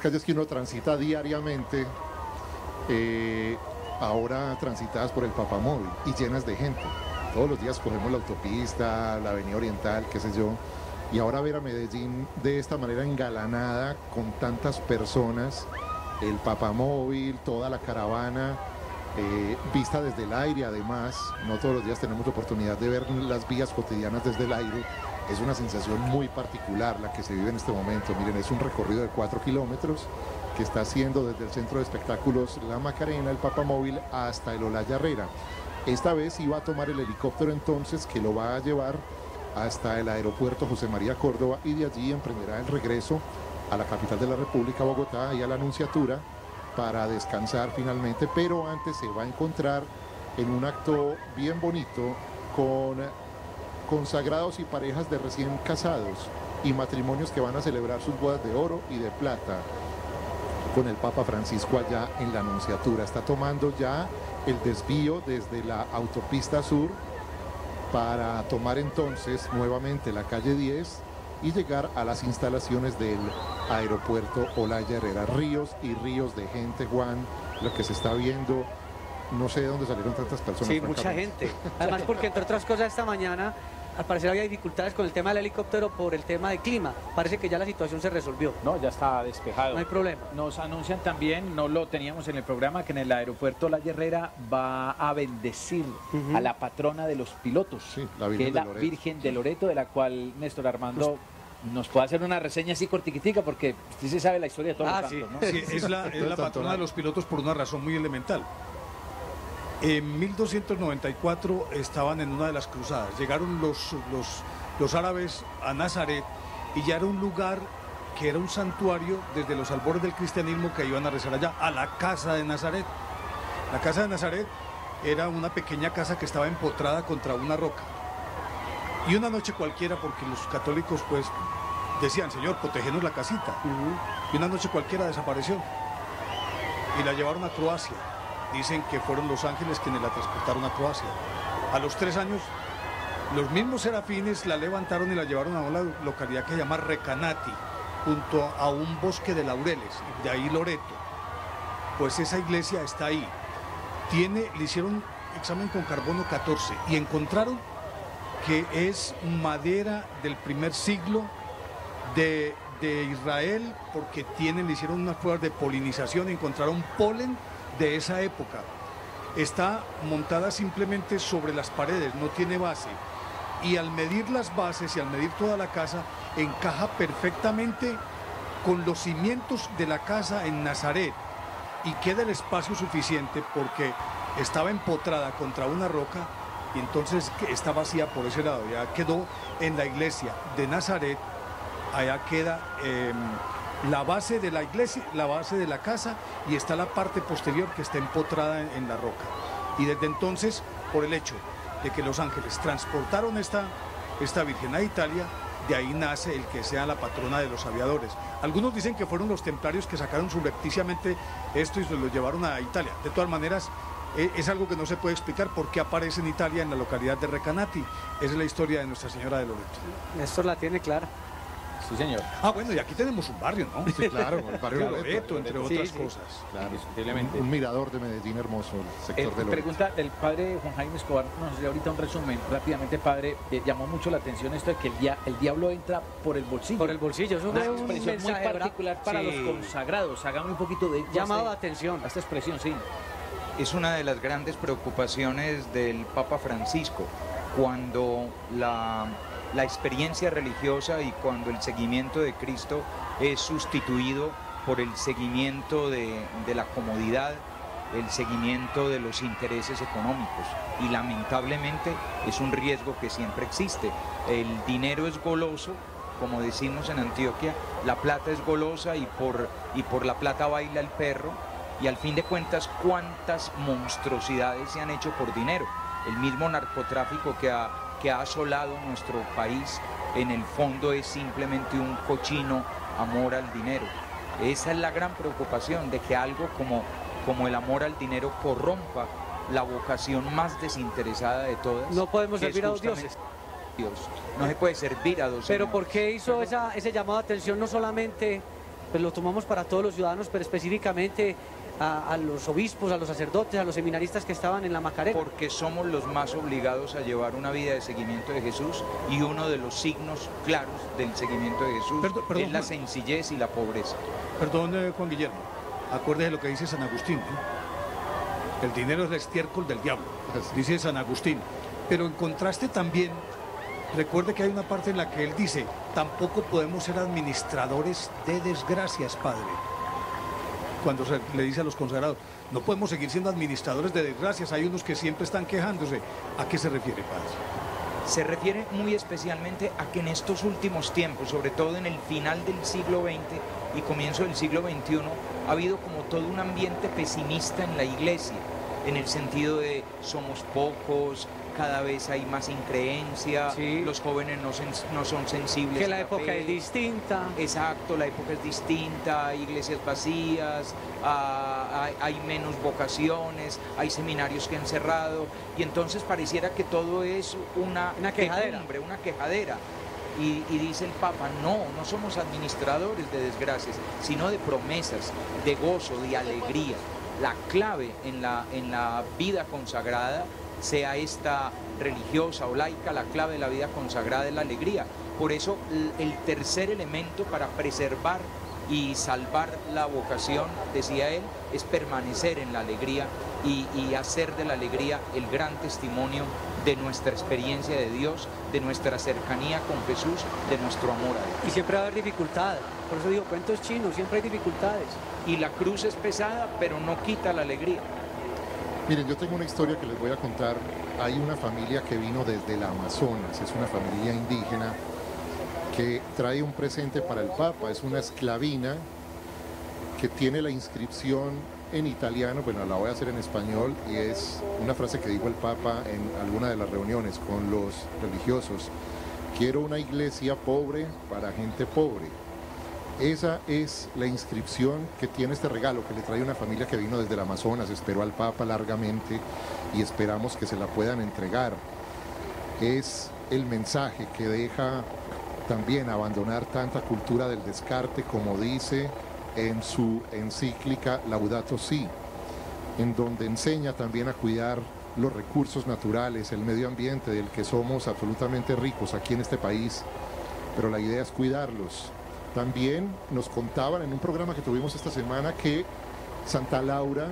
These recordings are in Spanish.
calles que uno transita diariamente, ahora transitadas por el Papamóvil y llenas de gente. Todos los días cogemos la autopista, la avenida Oriental, qué sé yo, y ahora ver a Medellín de esta manera engalanada con tantas personas, el Papamóvil, toda la caravana, vista desde el aire además, no todos los días tenemos la oportunidad de ver las vías cotidianas desde el aire, es una sensación muy particular la que se vive en este momento. Miren, es un recorrido de 4 kilómetros que está haciendo desde el Centro de Espectáculos La Macarena, el Papamóvil, hasta el Olaya Herrera. Esta vez iba a tomar el helicóptero entonces que lo va a llevar hasta el aeropuerto José María Córdoba y de allí emprenderá el regreso a la capital de la República, Bogotá, y a la Anunciatura para descansar finalmente, pero antes se va a encontrar en un acto bien bonito con consagrados y parejas de recién casados y matrimonios que van a celebrar sus bodas de oro y de plata con el Papa Francisco allá en la Anunciatura. Está tomando ya el desvío desde la autopista sur para tomar entonces nuevamente la calle 10 y llegar a las instalaciones del aeropuerto Olaya Herrera. Ríos y ríos de gente, Juan, lo que se está viendo. No sé de dónde salieron tantas personas. Sí, mucha gente. Además porque entre otras cosas esta mañana al parecer había dificultades con el tema del helicóptero por el tema de clima. Parece que ya la situación se resolvió. No, ya está despejado. No hay problema. Nos anuncian también, no lo teníamos en el programa, que en el aeropuerto Olaya Herrera va a bendecir a la patrona de los pilotos, sí, la que es la Virgen de Loreto, de la cual Néstor Armando nos puede hacer una reseña así cortiquitica, porque usted se sabe la historia de todos los santos, ¿no? Sí, es la patrona de los pilotos por una razón muy elemental. En 1294 estaban en una de las cruzadas, llegaron los árabes a Nazaret y ya era un lugar que era un santuario desde los albores del cristianismo que iban a rezar allá, a la casa de Nazaret. La casa de Nazaret era una pequeña casa que estaba empotrada contra una roca. Y una noche cualquiera, porque los católicos pues decían, Señor, protégenos la casita. Y una noche cualquiera desapareció y la llevaron a Croacia. Dicen que fueron los ángeles quienes la transportaron a Croacia. A los 3 años, los mismos serafines la levantaron y la llevaron a una localidad que se llama Recanati, junto a un bosque de laureles, de ahí Loreto. Pues esa iglesia está ahí. Le hicieron examen con carbono 14 y encontraron que es madera del primer siglo de Israel, porque le hicieron unas pruebas de polinización y encontraron polen de esa época. Está montada simplemente sobre las paredes, no tiene base, y al medir las bases y al medir toda la casa encaja perfectamente con los cimientos de la casa en Nazaret, y queda el espacio suficiente porque estaba empotrada contra una roca y entonces está vacía por ese lado. Ya quedó en la iglesia de Nazaret, allá queda la base de la iglesia, la base de la casa, y está la parte posterior que está empotrada en la roca. Y desde entonces, por el hecho de que los ángeles transportaron esta Virgen a Italia, de ahí nace el que sea la patrona de los aviadores. Algunos dicen que fueron los templarios que sacaron subrepticiamente esto y se lo llevaron a Italia. De todas maneras, es algo que no se puede explicar por qué aparece en Italia, en la localidad de Recanati. Esa es la historia de Nuestra Señora de Loreto. Néstor la tiene clara. Sí, señor. Bueno, y aquí tenemos un barrio, ¿no? Sí, claro, el barrio Loreto, entre otras cosas. Claro, indiscutiblemente. un mirador de Medellín hermoso, el sector de Loreto. Pregunta del padre Juan Jaime Escobar, nos dio ahorita un resumen rápidamente, padre. Llamó mucho la atención esto de que el diablo entra por el bolsillo. Por el bolsillo, es una expresión muy particular para los consagrados. Hagamos un poquito de llamado de atención a esta expresión, sí. Es una de las grandes preocupaciones del Papa Francisco, cuando la experiencia religiosa y cuando el seguimiento de Cristo es sustituido por el seguimiento de la comodidad, el seguimiento de los intereses económicos, y lamentablemente es un riesgo que siempre existe. El dinero es goloso, como decimos en Antioquia, la plata es golosa y por la plata baila el perro, y al fin de cuentas cuántas monstruosidades se han hecho por dinero. El mismo narcotráfico que ha asolado nuestro país, en el fondo es simplemente un cochino amor al dinero. Esa es la gran preocupación, de que algo como el amor al dinero corrompa la vocación más desinteresada de todas. No podemos servir a dos dioses. No se puede servir a dos. Pero ¿por qué hizo ese llamado de atención no solamente pues lo tomamos para todos los ciudadanos, pero específicamente a los obispos, a los sacerdotes, a los seminaristas que estaban en la Macarena. Porque somos los más obligados a llevar una vida de seguimiento de Jesús, y uno de los signos claros del seguimiento de Jesús es la sencillez y la pobreza. Perdón, Juan Guillermo, acuérdese lo que dice San Agustín, ¿no? El dinero es el estiércol del diablo, dice San Agustín. Pero en contraste también, recuerde que hay una parte en la que él dice, tampoco podemos ser administradores de desgracias, Padre. Cuando se le dice a los consagrados, no podemos seguir siendo administradores de desgracias, hay unos que siempre están quejándose. ¿A qué se refiere, Padre? Se refiere muy especialmente a que en estos últimos tiempos, sobre todo en el final del siglo XX y comienzo del siglo XXI, ha habido como todo un ambiente pesimista en la iglesia, en el sentido de somos pocos, cada vez hay más increencia, sí, los jóvenes no son sensibles. Que la época es distinta. Exacto, la época es distinta, hay iglesias vacías, hay menos vocaciones, hay seminarios que han cerrado, y entonces pareciera que todo es una quejadera. Una quejadera. Y dice el Papa, no somos administradores de desgracias, sino de promesas, de gozo, de alegría. La clave en la vida consagrada, sea esta religiosa o laica, la clave de la vida consagrada es la alegría. Por eso el tercer elemento para preservar y salvar la vocación, decía él, es permanecer en la alegría y hacer de la alegría el gran testimonio de nuestra experiencia de Dios, de nuestra cercanía con Jesús, de nuestro amor a Dios. Y siempre va a haber dificultades, por eso digo, cuentos chinos, siempre hay dificultades. Y la cruz es pesada, pero no quita la alegría. Miren, yo tengo una historia que les voy a contar. Hay una familia que vino desde el Amazonas, es una familia indígena que trae un presente para el Papa, es una esclavina que tiene la inscripción en italiano, bueno, la voy a hacer en español, y es una frase que dijo el Papa en alguna de las reuniones con los religiosos: quiero una iglesia pobre para gente pobre. Esa es la inscripción que tiene este regalo que le trae una familia que vino desde el Amazonas, esperó al Papa largamente y esperamos que se la puedan entregar. Es el mensaje que deja también abandonar tanta cultura del descarte, como dice en su encíclica Laudato Si, en donde enseña también a cuidar los recursos naturales, el medio ambiente del que somos absolutamente ricos aquí en este país, pero la idea es cuidarlos. También nos contaban en un programa que tuvimos esta semana que Santa Laura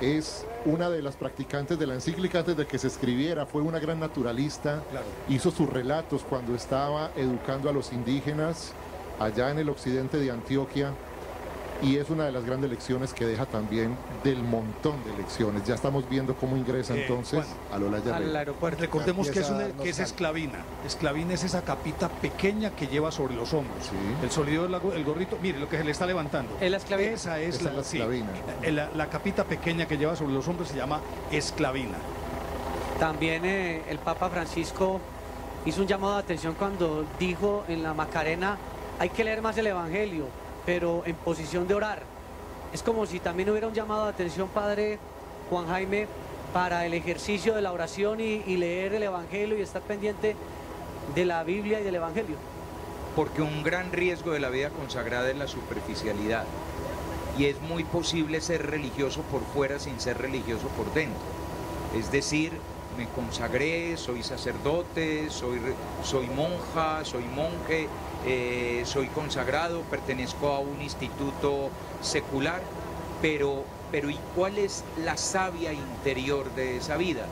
es una de las practicantes de la encíclica antes de que se escribiera, fue una gran naturalista, claro. Hizo sus relatos cuando estaba educando a los indígenas allá en el occidente de Antioquia, y es una de las grandes lecciones que deja también del montón de lecciones. Ya estamos viendo cómo ingresa entonces a Lola Yarrera. Al aeropuerto. Recordemos que es esclavina. Esclavina es esa capita pequeña que lleva sobre los hombros. Sí. El solido, el gorrito, mire lo que se le está levantando. Es la esclavina. Esa es la esclavina. Sí, la capita pequeña que lleva sobre los hombros se llama esclavina. También el Papa Francisco hizo un llamado de atención cuando dijo en la Macarena: hay que leer más el Evangelio, pero en posición de orar. Es como si también hubiera un llamado de atención, Padre Juan Jaime, para el ejercicio de la oración y leer el Evangelio y estar pendiente de la Biblia y del Evangelio. Porque un gran riesgo de la vida consagrada es la superficialidad, y es muy posible ser religioso por fuera sin ser religioso por dentro. Es decir, me consagré, soy sacerdote, soy monja, soy monje, soy consagrado, pertenezco a un instituto secular, pero ¿y cuál es la savia interior de esa vida?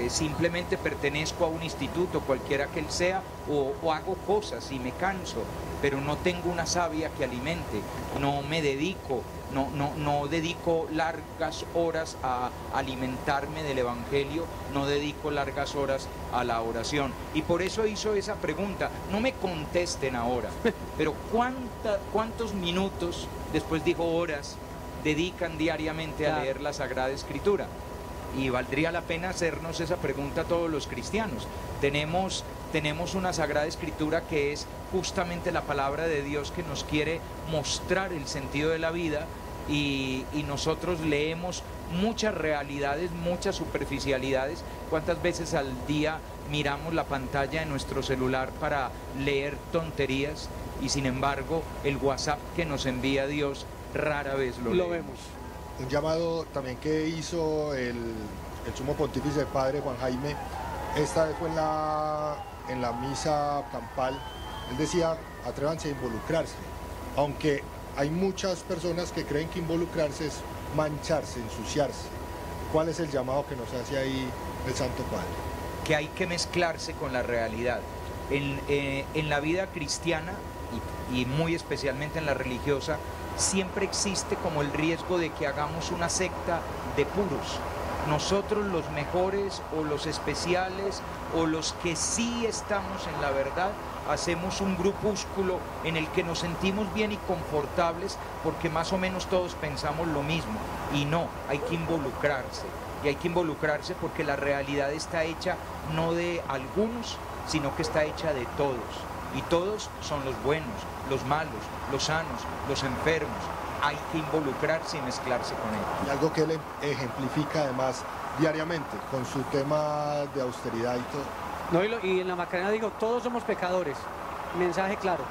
Simplemente pertenezco a un instituto, cualquiera que él sea, o hago cosas y me canso, pero no tengo una savia que alimente, no me dedico, no dedico largas horas a alimentarme del Evangelio, no dedico largas horas a la oración. Y por eso hizo esa pregunta. No me contesten ahora, pero ¿cuántos minutos, después dijo horas, dedican diariamente a leer la Sagrada Escritura? Y valdría la pena hacernos esa pregunta a todos los cristianos. Tenemos una Sagrada Escritura que es justamente la palabra de Dios, que nos quiere mostrar el sentido de la vida, y nosotros leemos muchas realidades, muchas superficialidades. ¿Cuántas veces al día miramos la pantalla de nuestro celular para leer tonterías? y sin embargo el WhatsApp que nos envía Dios rara vez lo vemos. Un llamado también que hizo el sumo pontífice padre Juan Jaime, esta vez fue en la misa campal. Él decía, atrévanse a involucrarse, aunque hay muchas personas que creen que involucrarse es mancharse, ensuciarse. ¿Cuál es el llamado que nos hace ahí el Santo Padre? Que hay que mezclarse con la realidad. En la vida cristiana y muy especialmente en la religiosa, siempre existe como el riesgo de que hagamos una secta de puros. Nosotros los mejores o los especiales o los que sí estamos en la verdad, hacemos un grupúsculo en el que nos sentimos bien y confortables porque más o menos todos pensamos lo mismo. Y no, hay que involucrarse. Y hay que involucrarse porque la realidad está hecha no de algunos, sino que está hecha de todos. Y todos son los buenos, los malos, los sanos, los enfermos. Hay que involucrarse y mezclarse con ellos. Y algo que él ejemplifica además diariamente con su tema de austeridad y todo. No, y en la Macarena dijo, todos somos pecadores. Mensaje claro.